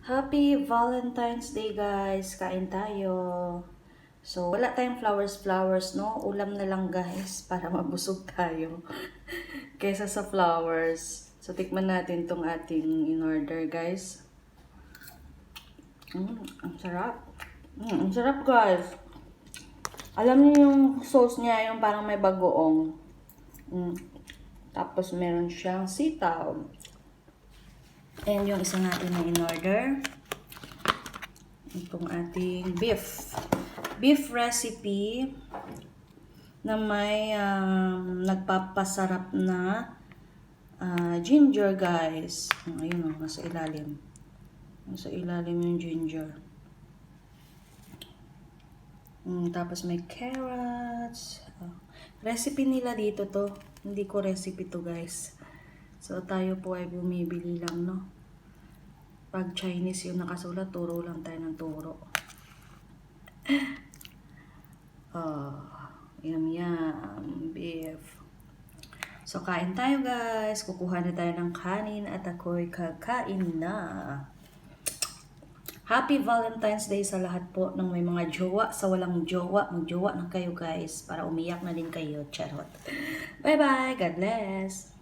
Happy Valentine's Day guys! Kain tayo. So, wala tayong flowers, no? Ulam na lang guys para mabusog tayo. Kesa sa flowers. So, tikman natin tong ating in-order guys. Ang sarap. Ang sarap guys. Alam niyo yung sauce niya, yung parang may bagoong. Tapos meron siyang sitaw. And yung isa natin na in-order. Itong ating beef. Beef recipe na may nagpapasarap na ginger guys. Ayun o, nasa ilalim. Nasa ilalim yung ginger. Tapos may carrots. Recipe nila dito to. Hindi ko recipe to guys. So tayo po ay bumibili lang, no? Pag Chinese yung nakasulat, turo lang tayo ng turo. Yum beef. So kain tayo guys. Kukuha na tayo ng kanin at ako'y kakain na. Happy Valentine's Day sa lahat po ng may mga jowa. Sa walang jowa, magjowa na kayo guys para umiyak na din kayo. Charot. Bye bye. God bless.